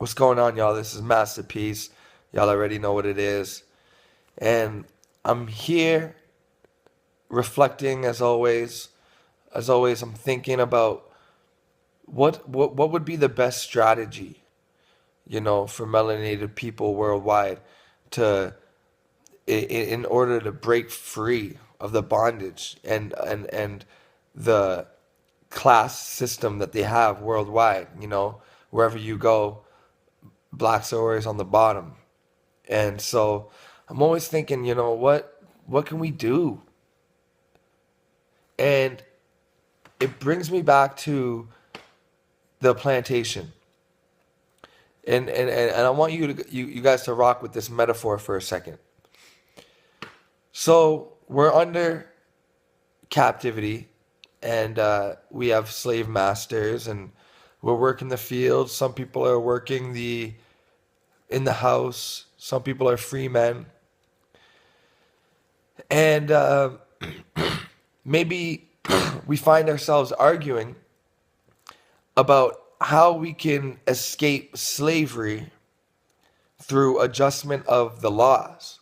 What's going on, y'all? This is Masterpiece. Y'all already know what it is. And I'm here reflecting as always. As always, I'm thinking about what would be the best strategy, for melanated people worldwide to in order to break free of the bondage and the class system that they have worldwide. Wherever you go, blacks are always on the bottom. And so I'm always thinking, what can we do? And it brings me back to the plantation. And I want you guys to rock with this metaphor for a second. So we're under captivity, and we have slave masters, and we're working the fields. Some people are working in the house. Some people are free men. And maybe we find ourselves arguing about how we can escape slavery through adjustment of the laws.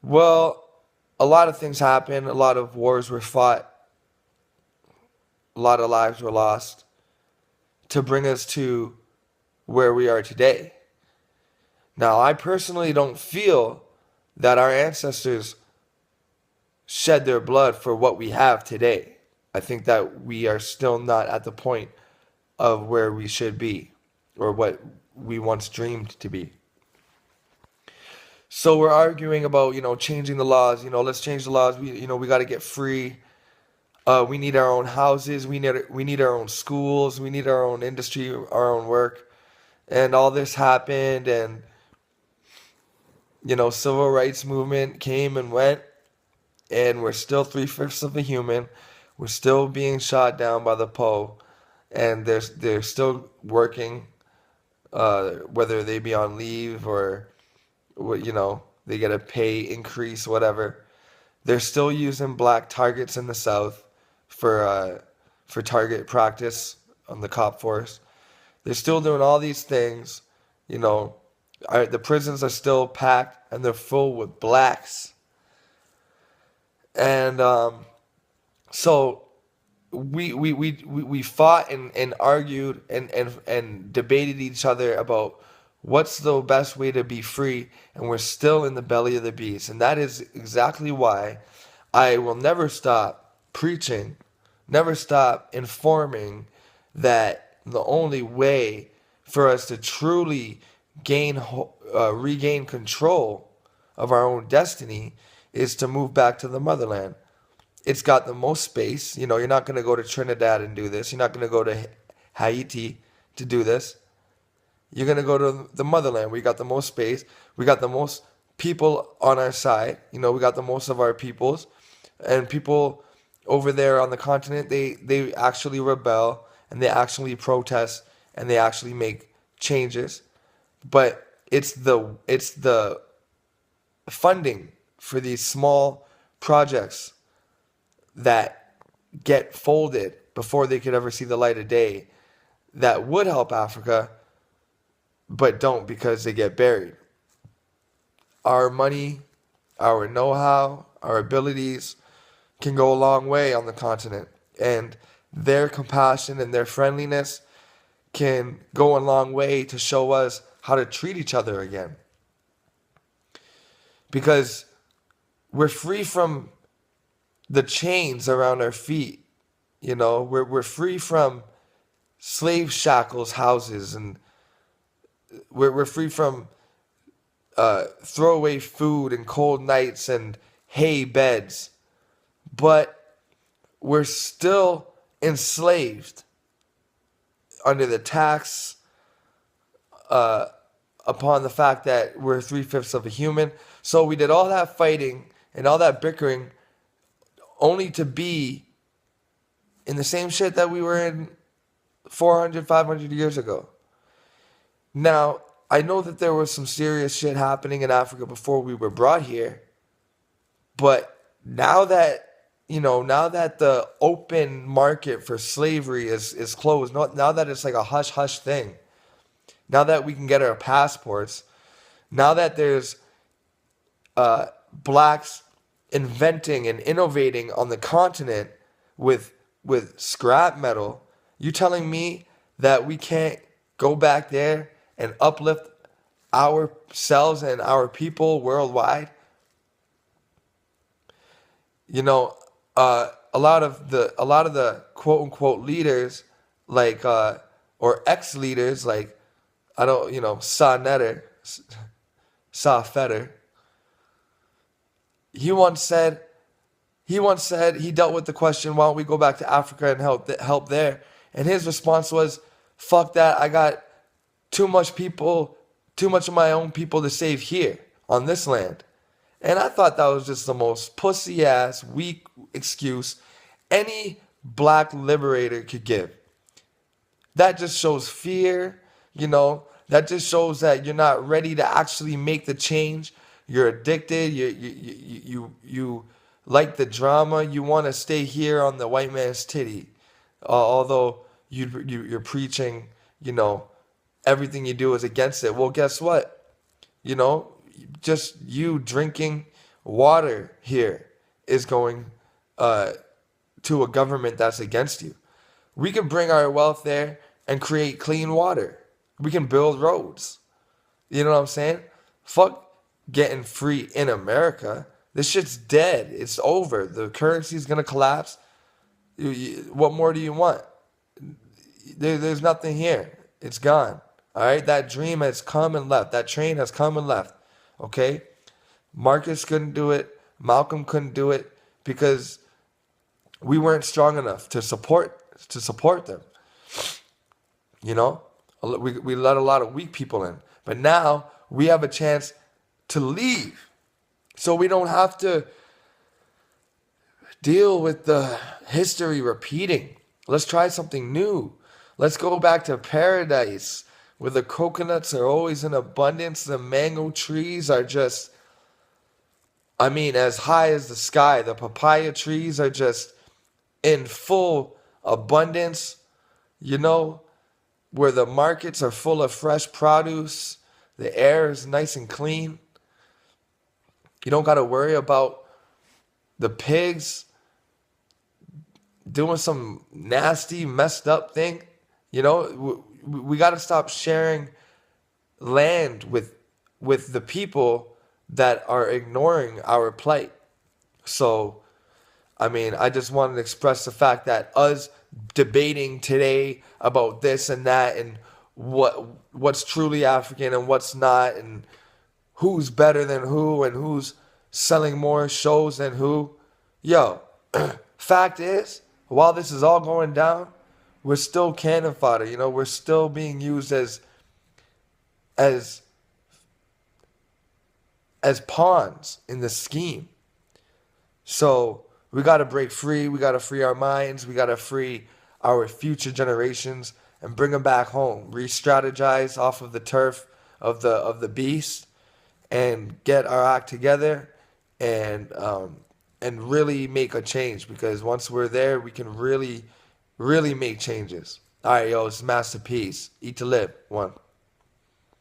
Well, a lot of things happened. A lot of wars were fought. A lot of lives were lost to bring us to where we are today. Now, I personally don't feel that our ancestors shed their blood for what we have today. I think that we are still not at the point of where we should be or what we once dreamed to be. So we're arguing about, changing the laws. Let's change the laws. We got to get free. We need our own houses. We need our own schools. We need our own industry, our own work. And all this happened, and civil rights movement came and went, and we're still 3/5 of a human. We're still being shot down by the Poe, and they're still working, whether they be on leave or they get a pay increase, whatever. They're still using black targets in the South for target practice on the cop force. They're still doing all these things. The prisons are still packed and they're full with blacks. And so we fought and argued and debated each other about what's the best way to be free, and we're still in the belly of the beast. And that is exactly why I will never stop preaching, never stop informing that the only way for us to truly regain control of our own destiny is to move back to the motherland. It's got the most space. You're not going to go to Trinidad and do this. You're not going to go to Haiti to do this. You're going to go to the motherland. We got the most space. We got the most people on our side. We got the most of our peoples. And people over there on the continent, they actually rebel and they actually protest and they actually make changes. But it's the funding for these small projects that get folded before they could ever see the light of day that would help Africa, but don't, because they get buried. Our money, our know-how, our abilities can go a long way on the continent, and their compassion and their friendliness can go a long way to show us how to treat each other again. Because we're free from the chains around our feet. We're free from slave shackles houses, and we're free from throwaway food and cold nights and hay beds. But we're still enslaved under the tax upon the fact that we're 3/5 of a human. So we did all that fighting and all that bickering only to be in the same shit that we were in 400, 500 years ago. Now, I know that there was some serious shit happening in Africa before we were brought here. But now that, now that the open market for slavery is closed, now that it's like a hush hush thing, now that we can get our passports, now that there's blacks inventing and innovating on the continent with scrap metal, you telling me that we can't go back there and uplift ourselves and our people worldwide? You know, a lot of the quote unquote leaders, like or ex leaders, like I don't, Sa Fetter. He once said he dealt with the question, why don't we go back to Africa and help there? And his response was, fuck that. I got too much people, too much of my own people to save here on this land. And I thought that was just the most pussy ass, weak excuse any black liberator could give. That just shows fear, that just shows that you're not ready to actually make the change. You're addicted. You like the drama. You want to stay here on the white man's titty, although you're preaching, everything you do is against it. Well, guess what? Just you drinking water here is going to a government that's against you. We can bring our wealth there and create clean water. We can build roads. You know what I'm saying? Fuck getting free in America. This shit's dead. It's over. The currency's gonna collapse. What more do you want? There's nothing here. It's gone. All right? That dream has come and left. That train has come and left. Okay? Marcus couldn't do it. Malcolm couldn't do it because we weren't strong enough to support them. We let a lot of weak people in. But now we have a chance to leave. So we don't have to deal with the history repeating. Let's try something new. Let's go back to paradise where the coconuts are always in abundance. The mango trees are just, as high as the sky. The papaya trees are just in full abundance, where the markets are full of fresh produce. The air is nice and clean. You don't got to worry about the pigs doing some nasty, messed up thing. We got to stop sharing land with the people that are ignoring our plight. So, I just wanted to express the fact that us debating today about this and that and what's truly African and what's not, and who's better than who and who's selling more shows than who. Yo, fact is, while this is all going down, we're still cannon fodder. We're still being used as pawns in the scheme. So we got to break free. We got to free our minds. We got to free our future generations and bring them back home. Re-strategize off of the turf of the beast and get our act together and really make a change. Because once we're there, we can really, really make changes. All right, yo, it's Master Peace. Eat to live. One.